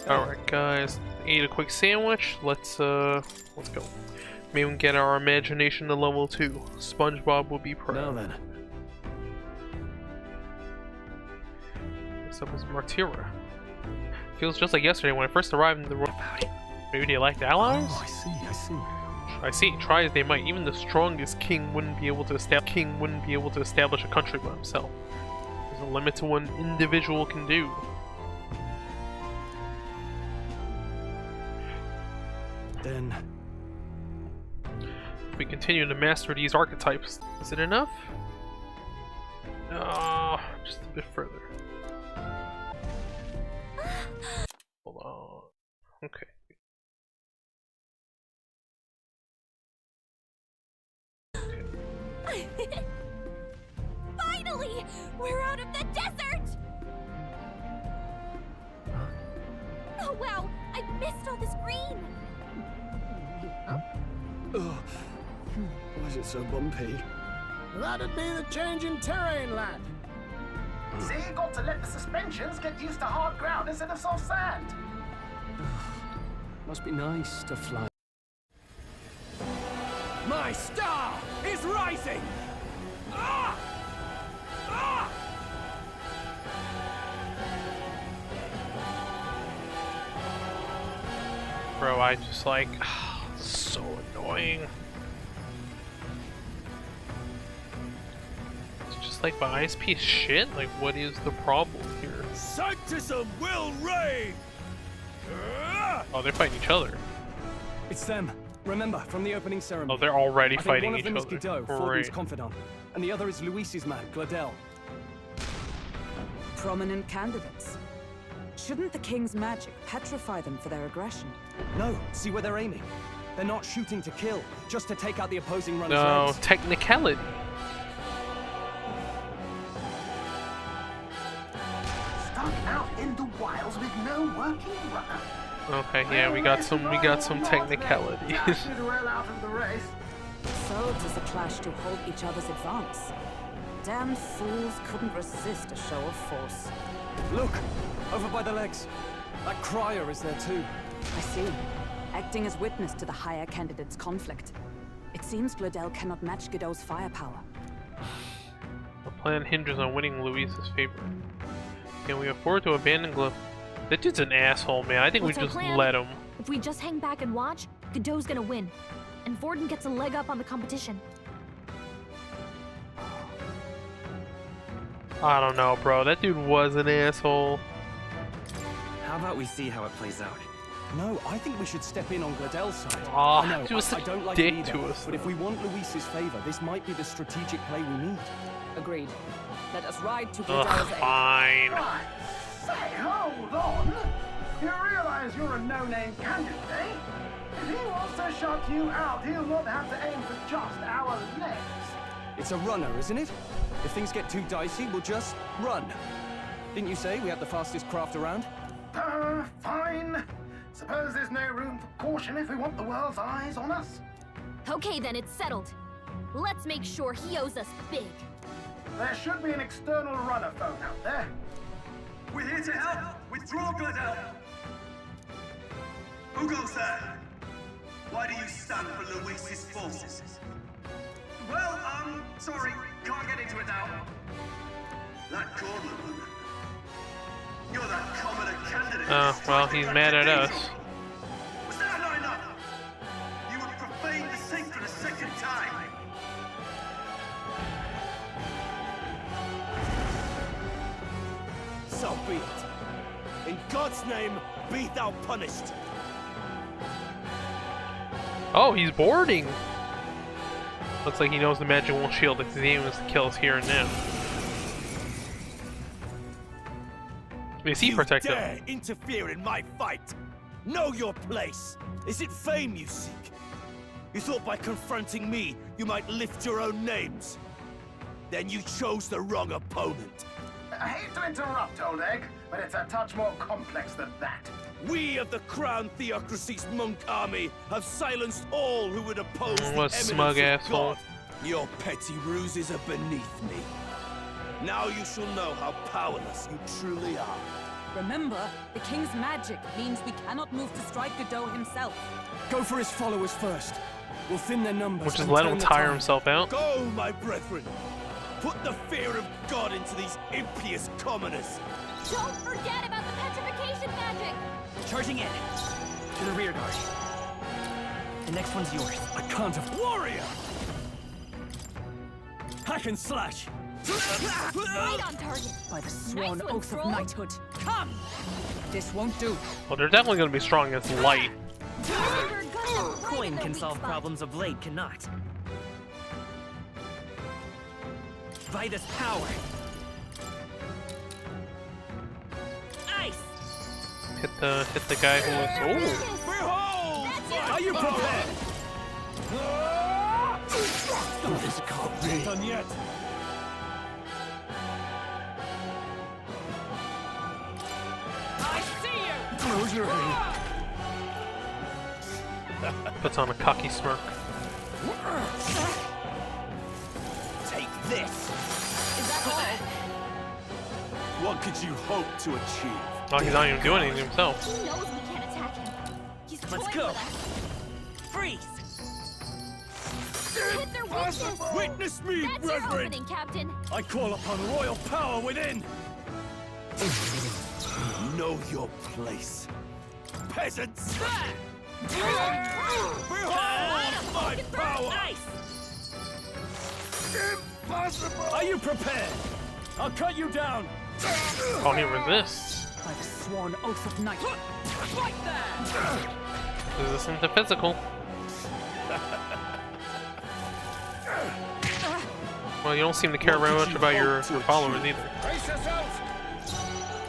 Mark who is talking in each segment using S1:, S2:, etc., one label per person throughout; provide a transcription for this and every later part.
S1: Alright guys, ate a quick sandwich, let's go. Maybe we can get our imagination to level 2. SpongeBob will be proud.
S2: Now then.
S1: Next up is Martira. Feels just like yesterday when I first arrived in the room. Maybe they lacked allies?
S2: Oh, I see.
S1: Try as they might, even the strongest king wouldn't be able to establish a country by himself. There's a limit to what an individual can do.
S2: Then
S1: If we continue to master these archetypes, is it enough? Just a bit further. Hold on. Okay.
S3: Finally! We're out of the desert! Oh wow! I missed all this green!
S2: oh, why is it so bumpy?
S4: That'd be the change in terrain, lad.
S5: See, you got to let the suspensions get used to hard ground instead of soft sand.
S2: Must be nice to fly.
S4: My star is rising! Ah! Ah!
S1: Bro, I just like so annoying. It's just like my ISP is shit. Like, what is the problem here?
S4: Sanctism will reign!
S1: Oh, they're fighting each other.
S2: It's them. Remember from the opening ceremony.
S1: Oh, they're already
S2: I think
S1: fighting
S2: one of
S1: each
S2: them
S1: other.
S2: is Godot, Fortin's confidant, and the other is Luis's man, Gladel.
S6: Prominent candidates. Shouldn't the king's magic petrify them for their aggression?
S2: No, see where they're aiming. They're not shooting to kill, just to take out the opposing runner's
S1: No,
S2: legs.
S1: technicality.
S5: Stuck out in the wilds with no working runner.
S1: Okay, yeah, we got some technicalities.
S5: Well out of the race.
S6: So does the clash to halt each other's advance. Damn fools couldn't resist a show of force.
S2: Look, over by the legs. That crier is there too.
S6: I see. Acting as witness to the higher candidate's conflict. It seems Gladel cannot match Godot's firepower.
S1: The plan hinges on winning Luis's favor. Can we afford to abandon Glo? That dude's an asshole, man. I think we just let him.
S3: If we just hang back and watch, Godot's gonna win. And Fortin gets a leg up on the competition.
S1: I don't know, bro. That dude was an asshole.
S7: How about we see how it plays out?
S2: No, I think we should step in on Gladel's side.
S1: Aw,
S2: I know,
S1: he was
S2: I
S1: such
S2: don't like
S1: dick
S2: it either,
S1: to us,
S2: but if we want Luis's favor, this might be the strategic play we need.
S6: Agreed. Let us ride to
S1: Ugh,
S6: Gladel's aid.
S1: fine.
S5: Right. Say, hold on. You realize you're a no-name candidate, eh? If he wants to shut you out, he'll not have to aim for just our legs.
S2: It's a runner, isn't it? If things get too dicey, we'll just run. Didn't you say we had the fastest craft around?
S5: Fine. Suppose there's no room for caution if we want the world's eyes on us.
S3: Okay then, it's settled. Let's make sure he owes us big.
S5: There should be an external runner phone out there.
S8: We're here to help! Withdraw, Gladel! Who goes there? Why do you stand for Luis's forces? Well, sorry, can't get into it now. That Cornland. You're that commoner candidate.
S1: Oh, well, he's mad at us.
S8: Was that not enough? You would profane the sacred a second time.
S4: So be it. In God's name, be thou punished.
S1: Oh, he's boarding. Looks like he knows the magic won't shield if his aim is to kill us here and now. Is he protected?
S4: You dare interfere in my fight? Know your place. Is it fame you seek? You thought by confronting me, you might lift your own names. Then you chose the wrong opponent.
S5: I hate to interrupt, Old Egg, but it's a touch more complex than that.
S4: We of the Crown Theocracy's monk army have silenced all who would oppose the
S1: What a smug
S4: eminence of
S1: asshole.
S4: God. Your petty ruses are beneath me. Now you shall know how powerless you truly are.
S6: Remember, the king's magic means we cannot move to strike Godot himself.
S2: Go for his followers first. We'll thin their numbers.
S1: We'll just
S2: and
S1: let
S2: turn
S1: him
S2: the
S1: tire
S2: tide.
S1: himself out.
S4: Go, my brethren! Put the fear of God into these impious commoners!
S3: Don't forget about the petrification magic!
S7: Charging in. To the rear guard. The next one's yours.
S2: I can't have warrior. Hack and slash.
S3: Right on target!
S6: By the sworn
S3: one,
S6: oath of
S3: troll.
S6: knighthood. Come! This won't do.
S1: Well, they're definitely going to be strong against light.
S3: We're gonna have right in
S7: Coin
S3: their
S7: can
S3: weak
S7: solve
S3: spot.
S7: problems a blade cannot. Vitus power. Ice.
S1: Hit the guy who was. Oh,
S4: Behold!
S3: That's it.
S2: Are you prepared? This can't be done yet.
S6: I see you!
S2: Close your eyes.
S1: puts on a cocky smirk.
S4: Take this!
S6: Is that all?
S4: What could you hope to achieve?
S1: Oh, he's not even doing anything himself.
S3: He knows we can't attack him. He's
S7: Let's
S3: toying
S7: go.
S3: with us.
S7: Freeze.
S3: Hit their weakness!
S4: Witness me,
S3: That's your
S4: brethren!
S3: opening, Captain!
S2: I call upon royal power within.
S4: Know your place. Peasants!
S3: Behold
S4: My power!
S6: Nice!
S4: Impossible!
S2: Are you prepared? I'll cut you down.
S1: Oh, he resists.
S6: By the sworn oath of knighthood. Right there!
S1: Resistant to physical. Well, you don't seem to care very much about your followers either.
S2: Brace yourselves.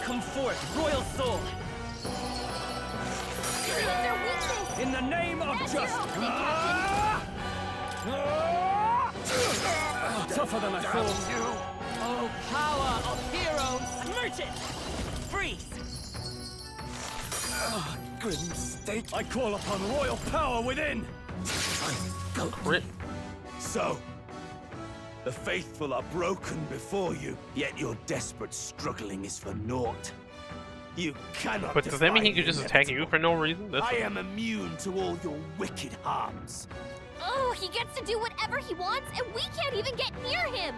S7: Come forth, royal soul.
S3: Hit their weakness!
S2: In the name of
S3: That's your
S2: justice.
S3: opening, Captain!
S2: Tougher than I thought.
S6: Oh, power of heroes!
S7: Merchant. Freeze.
S2: Grim state. I call upon royal power within.
S1: Crit.
S4: So, the faithful are broken before you, yet your desperate struggling is for naught. You cannot.
S1: But does that mean he
S4: defy
S1: could
S4: the
S1: just attack you
S4: inevitable.
S1: for no reason? That's
S4: I am immune to all your wicked harms.
S3: Oh, he gets to do whatever he wants, and we can't even get near him!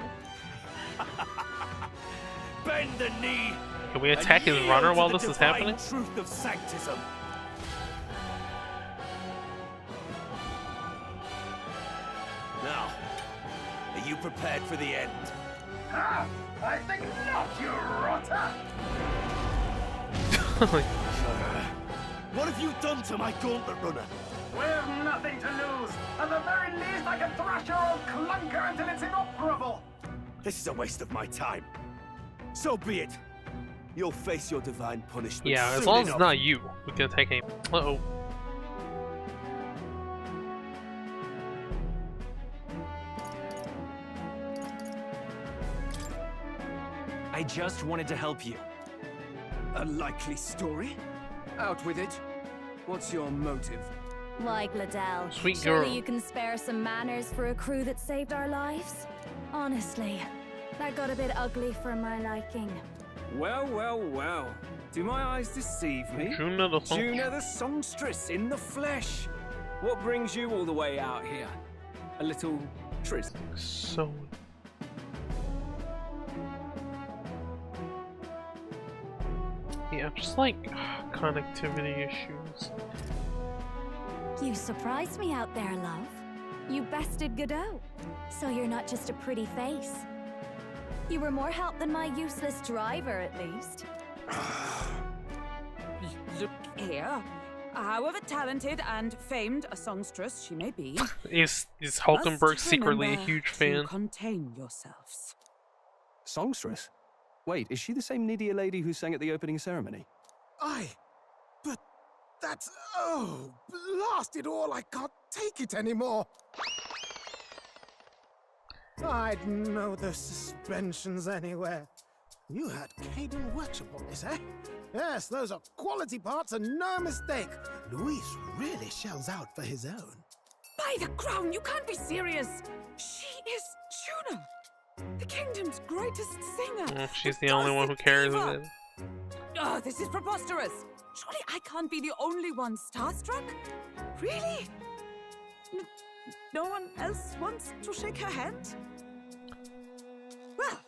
S4: Bend the knee.
S1: Can we attack
S4: and
S1: his
S4: yield
S1: runner
S4: to
S1: while
S4: the
S1: this is
S4: divine
S1: happening?
S4: Truth of sanctism. Now, are you prepared for the end?
S5: Ha! I think not, you rotter!
S4: What have you done to my gauntlet runner?
S5: We've nothing to lose. At the very least, I can thrash your old clunker until it's inoperable.
S4: This is a waste of my time. So be it. You'll face your divine punishment.
S1: Yeah, as
S4: soon
S1: long as it's
S4: enough.
S1: not you, we can attack him. Uh-oh.
S7: I just wanted to help you.
S2: A likely story. Out with it. What's your motive?
S3: Like Liddell,
S1: Sweet
S3: surely
S1: girl.
S3: you can spare some manners for a crew that saved our lives? Honestly, that got a bit ugly for my liking.
S2: Well, well, well. Do my eyes deceive me?
S1: Juna the Song-
S2: Juna the songstress in the flesh. What brings you all the way out here? A little tryst.
S1: So. Yeah, just like connectivity issues.
S3: You surprised me out there, love. You bested Godot. So you're not just a pretty face. You were more help than my useless driver, at least.
S6: Look here. However talented and famed a songstress she may be,
S1: Is Hulkenberg
S6: must
S1: secretly a
S6: remember
S1: huge
S6: to
S1: fan?
S6: contain yourselves.
S2: Songstress? Wait, is she the same Nydia lady who sang at the opening ceremony?
S9: Aye, but that's... oh, blast it all, I can't take it anymore. I'd know the suspensions anywhere. You had Caden Workshop on this, eh? Yes, those are quality parts and no mistake. Luis really shells out for his own.
S6: By the crown, you can't be serious! She is Juna, the kingdom's greatest singer.
S1: She's the only one who cares.
S6: diva. Oh, this is preposterous! Surely I can't be the only one starstruck? Really? No one else wants to shake her hand? Well,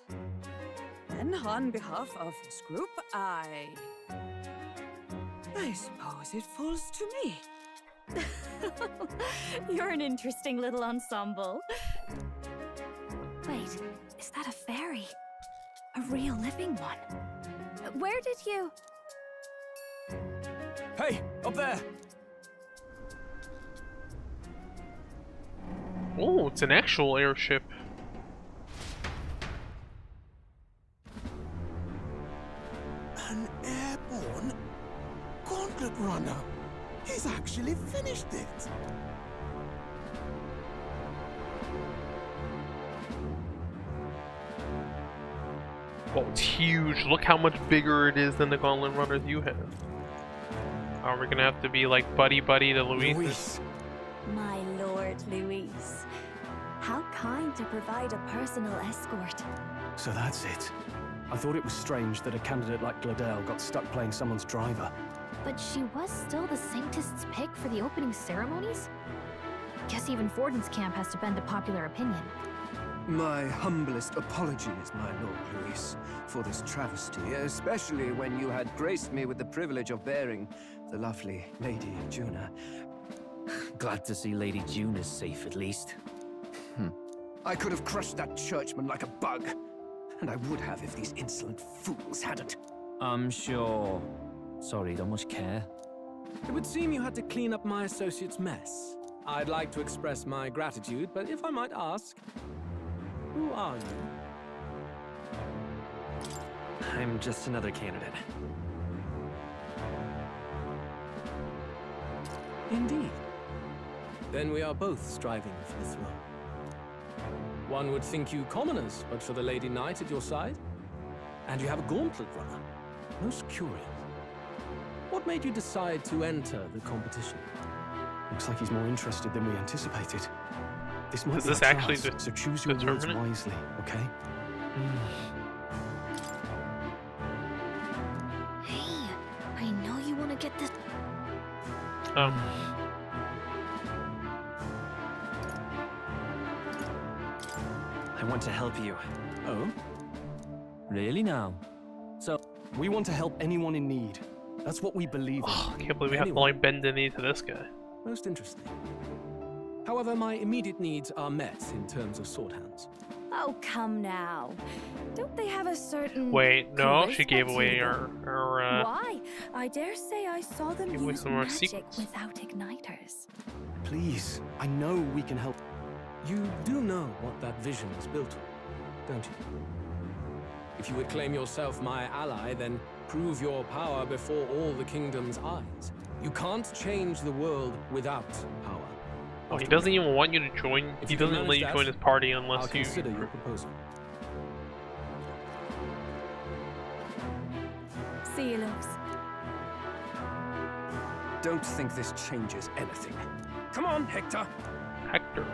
S6: then on behalf of this group, I suppose it falls to me.
S3: You're an interesting little ensemble. Wait, is that a fairy? A real living one? Where did you...
S2: Hey, up there!
S1: Oh, it's an actual airship.
S9: An airborne gauntlet runner. He's actually finished it.
S1: Oh, it's huge. Look how much bigger it is than the Gauntlet Runners you have. Oh, we're gonna have to be like buddy-buddy to Luis.
S2: Luis.
S3: My lord, Luis. How kind to provide a personal escort.
S2: So that's it. I thought it was strange that a candidate like Gladel got stuck playing someone's driver.
S10: But she was still the Sanctist's pick for the opening ceremonies? Guess even Forden's camp has to bend to popular opinion.
S11: My humblest apologies, my Lord Luis, for this travesty, especially when you had graced me with the privilege of bearing the lovely Lady Juna.
S12: Glad to see Lady June is safe, at least.
S11: I could have crushed that churchman like a bug, and I would have if these insolent fools hadn't.
S12: I'm sure. Sorry, don't much care.
S7: It would seem you had to clean up my associate's mess. I'd like to express my gratitude, but if I might ask, who are you?
S2: I'm just another candidate.
S7: Indeed. Then we are both striving for the throne. One would think you commoners, but for the Lady Knight at your side. And you have a gauntlet runner. Most curious. What made you decide to enter the competition?
S2: Looks like he's more interested than we anticipated. This might
S1: Is
S2: be
S1: this
S2: our
S1: actually
S2: chance, so choose your words
S1: determinant?
S2: wisely, okay?
S10: Hey, I know you want to get this.
S2: I want to help you.
S12: Oh? Really now? So,
S2: We want to help anyone in need. That's what we believe in.
S1: Oh, I can't believe we have to like bend the knee to this guy.
S7: Most interesting. However, my immediate needs are met in terms of sword hands.
S3: Oh, come now. Don't they have a certain...
S1: Wait, no, she
S3: charisma
S1: gave
S3: to
S1: away
S3: them?
S1: her
S3: Why? I dare say I saw them
S1: Give away
S3: use
S1: some more
S3: magic
S1: secrets.
S3: without igniters.
S2: Please, I know we can help.
S7: You do know what that vision was built on, don't you? If you would claim yourself my ally, then prove your power before all the kingdom's eyes. You can't change the world without power.
S1: Oh, he doesn't even want you to join.
S7: If
S1: He
S7: you can
S1: doesn't let you
S7: manage
S1: join
S7: that,
S1: his party
S7: I'll
S1: unless you.
S7: consider your proposal.
S3: See you, loves.
S11: Don't think this changes anything. Come on, Hector!
S1: Hector.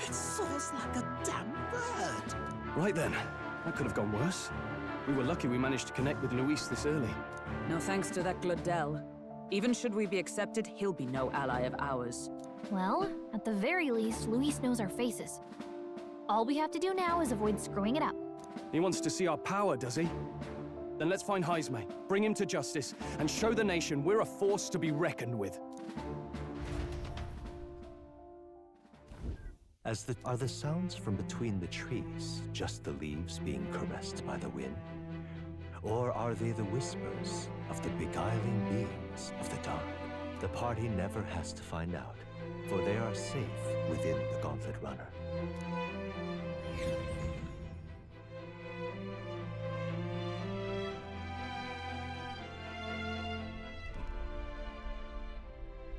S9: It soars like a damn bird.
S2: Right then, that could have gone worse. We were lucky we managed to connect with Luis this early.
S6: No thanks to that Gladel. Even should we be accepted, he'll be no ally of ours.
S10: Well, at the very least, Luis knows our faces. All we have to do now is avoid screwing it up.
S2: He wants to see our power, does he? Then let's find Heisme, bring him to justice, and show the nation we're a force to be reckoned with.
S13: Are the sounds from between the trees just the leaves being caressed by the wind? Or are they the whispers of the beguiling beings of the dark? The party never has to find out, for they are safe within the Gauntlet Runner.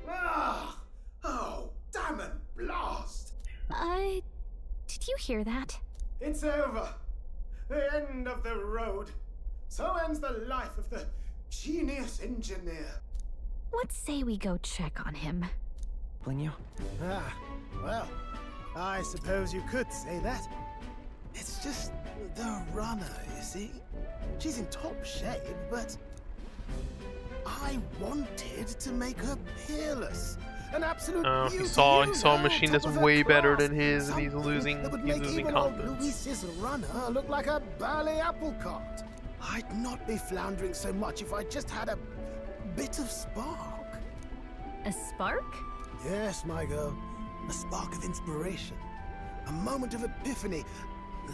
S9: Ah! Oh, damn and blast!
S10: Did you hear that?
S9: It's over. The end of the road. So ends the life of the genius engineer.
S10: Let's say we go check on him.
S2: Bling you?
S9: Ah, well, I suppose you could say that. It's just the runner, you see? She's in top shape, but I wanted to make her peerless. An absolute beauty.
S1: He saw a machine
S9: top
S1: that's
S9: of her
S1: way better
S9: class.
S1: than his, and he's
S9: Something
S1: losing
S9: that would make even old
S1: confidence.
S9: Luis's runner look like a ballet apple cart. I'd not be floundering so much if I just had a bit of spark.
S10: A spark?
S9: Yes, my girl. A spark of inspiration. A moment of epiphany,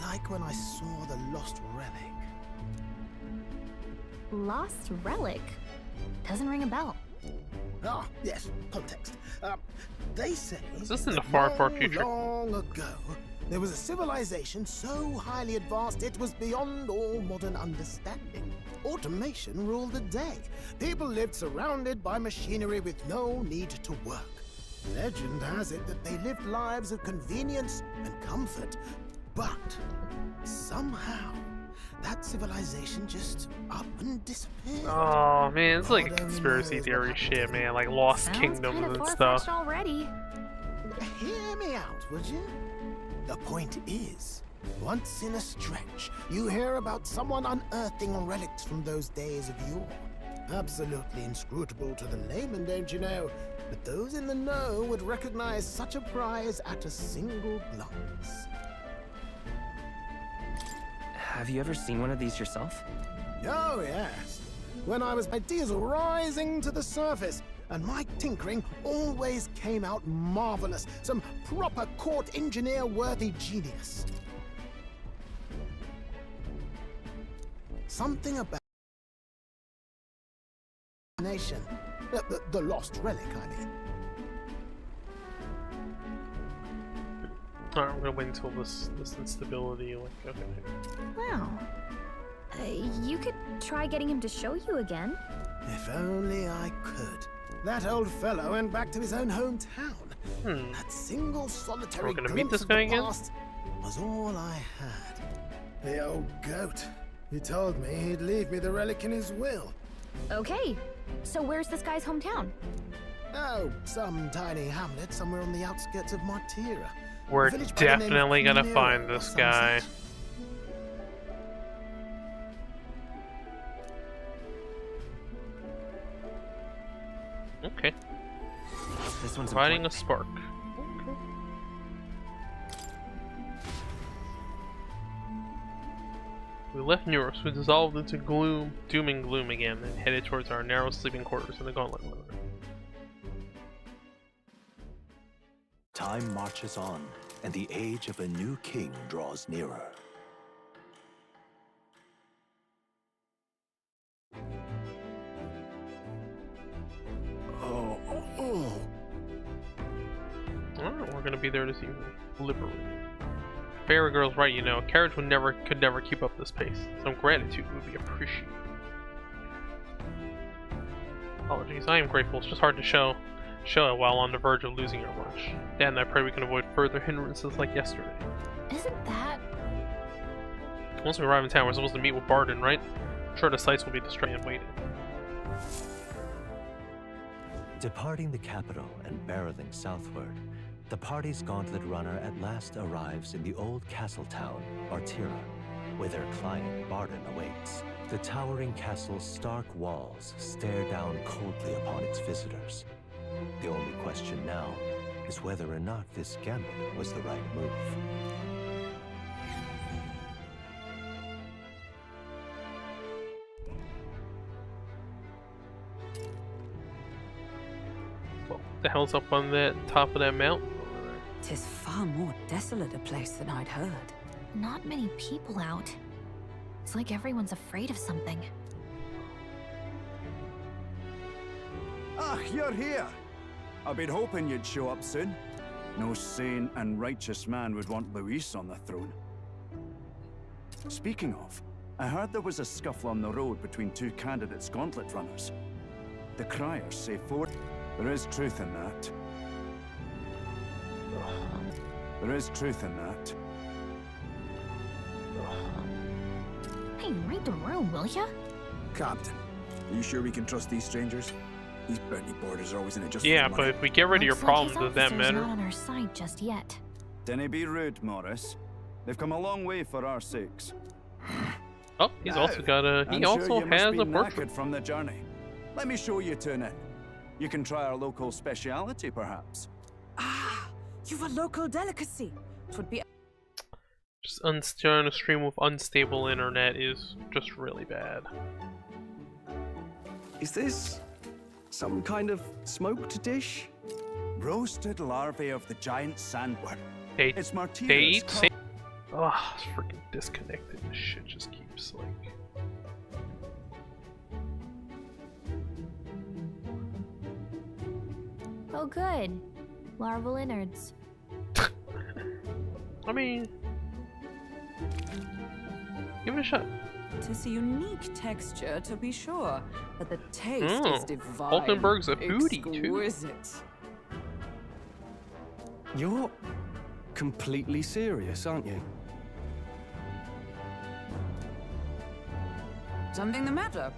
S9: like when I saw the lost relic.
S10: Lost relic? Doesn't ring a bell.
S9: Ah, yes, context. They say
S1: Is this in the
S9: that
S1: far future?
S9: long ago, there was a civilization so highly advanced it was beyond all modern understanding. Automation ruled the day. People lived surrounded by machinery with no need to work. Legend has it that they lived lives of convenience and comfort, but somehow that civilization just up and disappeared.
S1: Oh man, it's like a
S9: God only
S1: conspiracy
S9: knows
S1: theory
S9: what
S1: shit,
S9: happened.
S1: man. Like Lost
S10: Sounds
S1: Kingdoms
S10: kind of
S1: and
S10: far-fetched
S1: stuff.
S10: already.
S9: Hear me out, would you? The point is, once in a stretch, you hear about someone unearthing relics from those days of yore. Absolutely inscrutable to the layman, don't you know? But those in the know would recognize such a prize at a single glance.
S14: Have you ever seen one of these yourself?
S9: Oh, yes. When I was ideas rising to the surface, and my tinkering always came out marvelous. Some proper court engineer-worthy genius. Something about nation. The lost relic, I mean.
S1: Alright, I'm gonna wait until this instability, like, okay.
S10: Wow. You could try getting him to show you again.
S9: If only I could. That old fellow went back to his own hometown. That single solitary
S1: We're gonna meet
S9: glimpse
S1: this
S9: of
S1: guy
S9: the
S1: again?
S9: past was all I had. The old goat. He told me he'd leave me the relic in his will.
S10: Okay, so where's this guy's hometown?
S9: Oh, some tiny hamlet somewhere on the outskirts of Martira.
S1: We're
S9: A village by the name of
S1: definitely gonna
S9: Nero
S1: find
S9: or
S1: this
S9: some
S1: guy.
S9: such.
S1: Okay.
S14: This one's
S1: Providing
S14: important.
S1: a spark. Okay. We left Neuros, we dissolved into doom and gloom again, and headed towards our narrow sleeping quarters in the Gauntlet Weather.
S13: Time marches on, and the age of a new king draws nearer.
S1: Alright, we're gonna be there this evening. Liberated. Fairy Girl's right, you know. A carriage could never keep up this pace. Some gratitude would be appreciated. Apologies, I am grateful. It's just hard to show it while on the verge of losing our lunch. Dad and I pray we can avoid further hindrances like yesterday.
S10: Isn't that...
S1: Once we arrive in town, we're supposed to meet with Barden, right? I'm sure the sights will be distracted and waiting.
S13: Departing the capital and barreling southward, the party's gauntlet runner at last arrives in the old castle town, Martira, where their client Barden awaits. The towering castle's stark walls stare down coldly upon its visitors. The only question now is whether or not this gambit was the right move.
S1: What the hell's up on that top of that mountain over there?
S6: 'Tis far more desolate a place than I'd heard.
S10: Not many people out. It's like everyone's afraid of something.
S15: Ah, you're here! I've been hoping you'd show up soon. No sane and righteous man would want Luis on the throne. Speaking of, I heard there was a scuffle on the road between two candidates gauntlet runners. The criers say four. There is truth in that. There is truth in that.
S10: Hey, read the room, will ya?
S15: Captain, are you sure we can trust these strangers? These bounty boarders are always in it just
S1: Yeah,
S15: for the
S1: but
S15: money.
S1: if we get rid of your
S10: Looks like
S1: problems,
S10: his
S1: does that
S10: officer's
S1: matter?
S10: not on our side just yet.
S15: Dinna be rude, Morris. They've come a long way for our sakes.
S1: Oh, he's also got a. He also has a portrait
S15: from the journey. Let me show you to an inn. You can try our local speciality, perhaps.
S6: Ah, you've a local delicacy. It would be.
S1: Just on a stream with unstable internet is just really bad.
S2: Is this some kind of smoked dish?
S15: Roasted larvae of the giant sandworm. It's
S1: They
S15: Martina's
S1: eat sand. Oh, it's freaking disconnected. This shit just keeps like.
S10: Oh, good. Larval innards.
S1: I mean, give it a shot.
S6: Tis a unique texture, to be sure, but the taste is divine.
S1: Hulkenberg's a foodie too.
S6: Exquisite.
S2: You're completely serious, aren't you?
S6: Something the matter?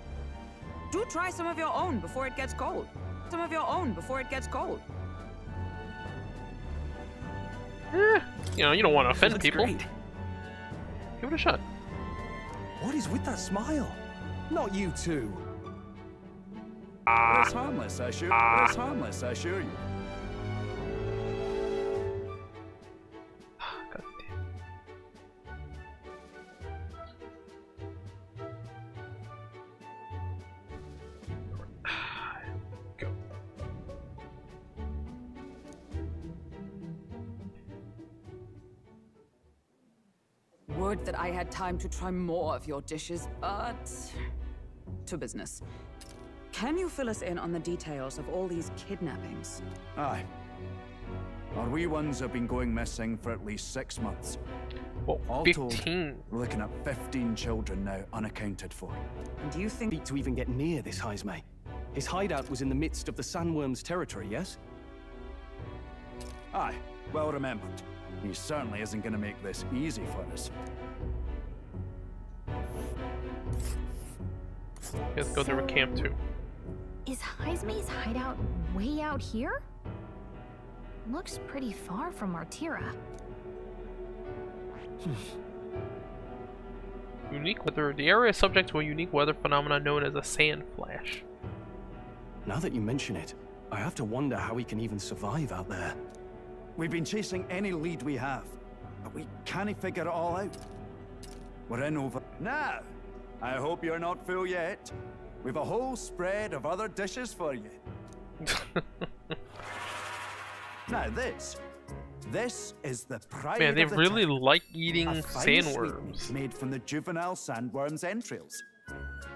S6: Do try some of your own before it gets cold. Some of your own before it gets cold.
S1: You know, you don't want to offend
S2: Looks
S1: people.
S2: great.
S1: Give it a shot.
S2: What is with that smile? Not you too.
S15: It's harmless, I assure you. It's harmless, I assure you.
S1: God damn. Go.
S6: Would that I had time to try more of your dishes, but to business. Can you fill us in on the details of all these kidnappings?
S15: Aye. Our wee ones have been going missing for at least 6 months.
S1: Well,
S15: All
S1: 15.
S15: told, we're looking at 15 children now unaccounted for.
S6: And do you think
S2: To even get near this Heisme. His hideout was in the midst of the sandworm's territory, yes?
S15: Aye, well remembered. He certainly isn't going to make this easy for us.
S1: Let's go through a camp too.
S10: Is Heisme's hideout way out here? Looks pretty far from Martira.
S1: Unique weather. The area is subject to a unique weather phenomenon known as a sand flash.
S2: Now that you mention it, I have to wonder how we can even survive out there.
S15: We've been chasing any lead we have, but we can't figure it all out. We're in over. Now, I hope you're not full yet. We've a whole spread of other dishes for you. Now this is the pride
S1: Man, they
S15: of the
S1: really
S15: town.
S1: like eating
S15: A fine
S1: sandworms.
S15: sweetmeat made from the juvenile sandworm's entrails.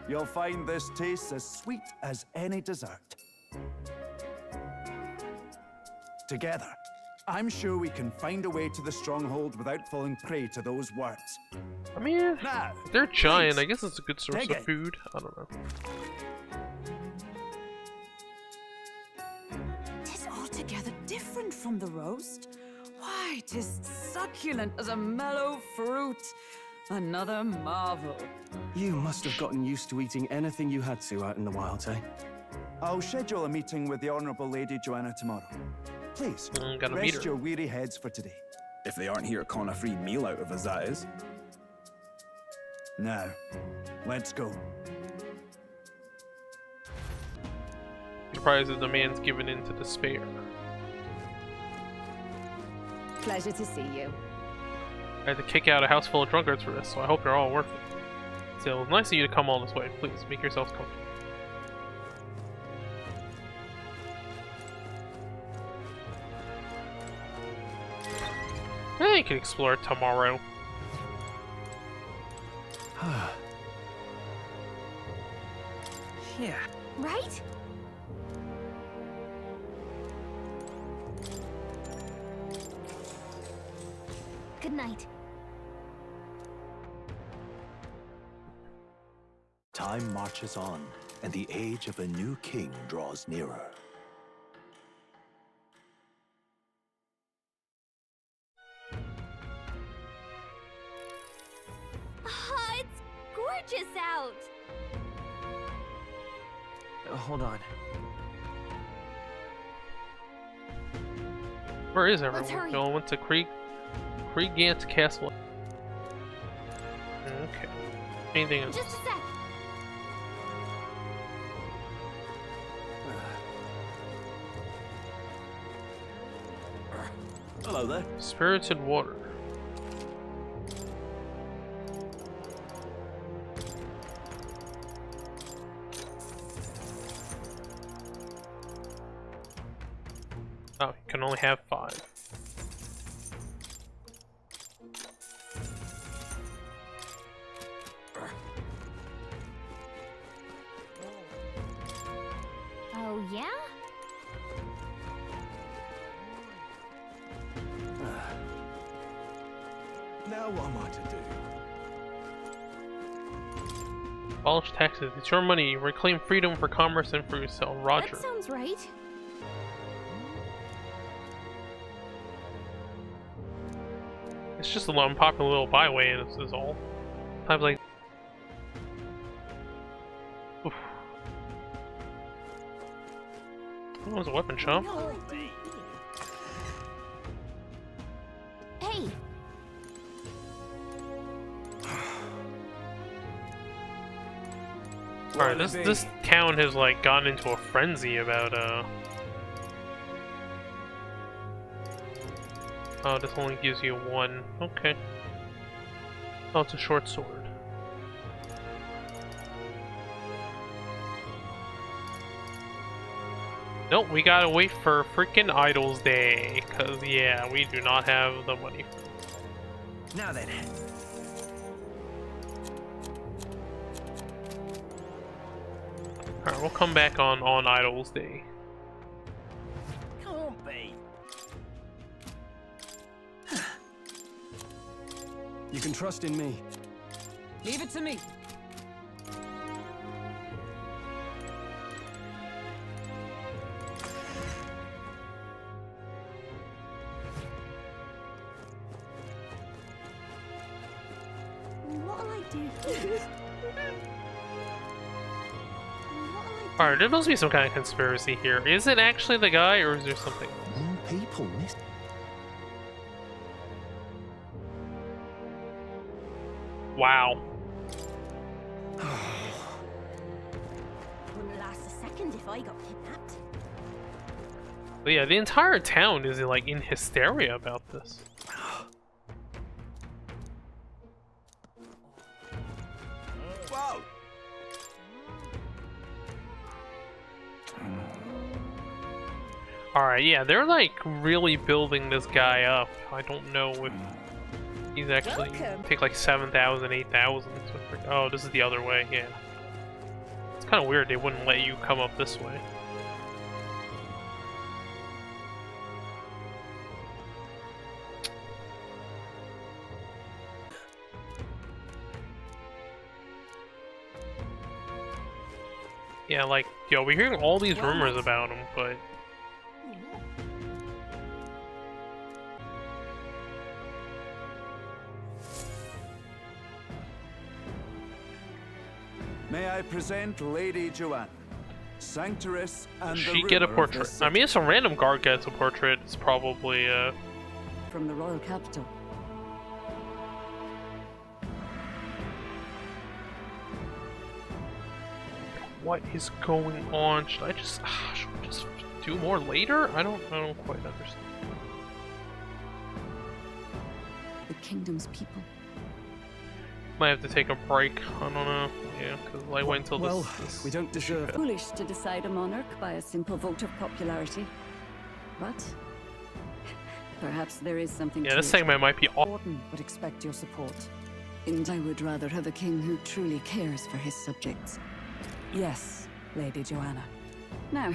S15: You'll find this tastes as sweet as any dessert. Together, I'm sure we can find a way to the stronghold without falling prey to those worms.
S1: I mean,
S15: Now,
S1: they're giant.
S15: please,
S1: I guess it's a good source
S15: dig
S1: of
S15: it.
S1: food. I don't know.
S6: tis altogether different from the roast? Why, tis succulent as a mellow fruit. Another marvel.
S2: You must have gotten used to eating anything you had to out in the wilds, eh?
S15: I'll schedule a meeting with the Honourable Lady Joanna tomorrow. Please,
S1: Gotta meet
S15: rest
S1: her.
S15: your weary heads for today.
S16: If they aren't here calling a free meal out of us, that is.
S15: Now, let's go.
S1: Surprised that the man's given in to despair.
S3: Pleasure to see you.
S1: I had to kick out a house full of drunkards for this, so I hope you're all worth it. Still, it's nice of you to come all this way. Please, make yourselves comfortable. You can explore it tomorrow.
S14: Yeah.
S10: Right? Good night.
S13: Time marches on, and the age of a new king draws nearer.
S3: Ah, it's gorgeous out.
S14: Hold on.
S1: Where is
S3: Let's
S1: everyone?
S3: hurry.
S1: No one went to Creek Kriegant's castle. Okay. Anything else?
S10: Just a sec.
S15: Hello there.
S1: Spirited water. Oh, you can only have 5.
S10: Oh, yeah?
S4: Now what am I to do?
S1: Abolish taxes. It's your money. Reclaim freedom for commerce and for yourself. Roger.
S10: That sounds right.
S1: It's just a unpopular little byway, and this is all. Times like. Oof. Oh, there's a weapon shop.
S10: Hey!
S1: Alright, this town has like gotten into a frenzy about oh, this only gives you 1. Okay. Oh, it's a short sword. Nope, we gotta wait for freaking Idols Day, cause yeah, we do not have the money for it.
S14: Now then.
S1: Alright, we'll come back on Idols Day.
S4: Can't be.
S2: You can trust in me.
S6: Leave it to me.
S3: What'll I do?
S1: Alright, there must be some kind of conspiracy here. Is it actually the guy, or is there something?
S13: People miss.
S1: Wow.
S3: Wouldn't last a second if I got kidnapped.
S1: But yeah, the entire town is like in hysteria about this.
S4: Whoa!
S1: Alright, yeah, they're like really building this guy up. I don't know if he's actually take like 7,000, 8,000. Oh, this is the other way, yeah. It's kind of weird they wouldn't let you come up this way. Yeah, like, yo, we're hearing all these rumors about him, but...
S15: May I present Lady Joanna, Sanctoress and
S1: Does
S15: the
S1: she get a
S15: ruler of
S1: portrait?
S15: this
S1: I mean, if some random guard gets a portrait, it's probably,
S6: From the royal capital.
S1: what is going on? Should I just do more later? I don't quite understand.
S6: The kingdom's people.
S1: Might have to take a break. I don't know. Yeah, because I went until
S2: Well,
S1: this
S2: we don't deserve.
S6: Foolish to decide a monarch by a simple vote of popularity. But perhaps there is something
S1: Yeah,
S6: to
S1: this
S6: it.
S1: segment might be off.
S6: Gordon would expect your support. And I would rather have a king who truly cares for his subjects. Yes, Lady Joanna. Now,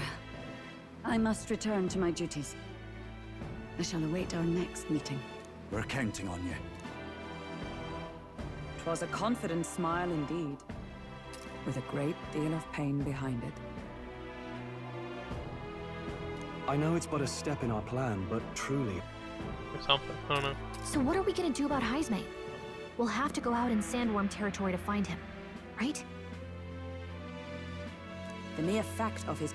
S6: I must return to my duties. I shall await our next meeting.
S15: We're counting on you.
S6: 'Twas a confident smile indeed, with a great deal of pain behind it.
S2: I know it's but a step in our plan, but truly...
S1: Or something. I don't know.
S10: So what are we gonna do about Heisme? We'll have to go out in Sandworm territory to find him, right?
S6: The mere fact of his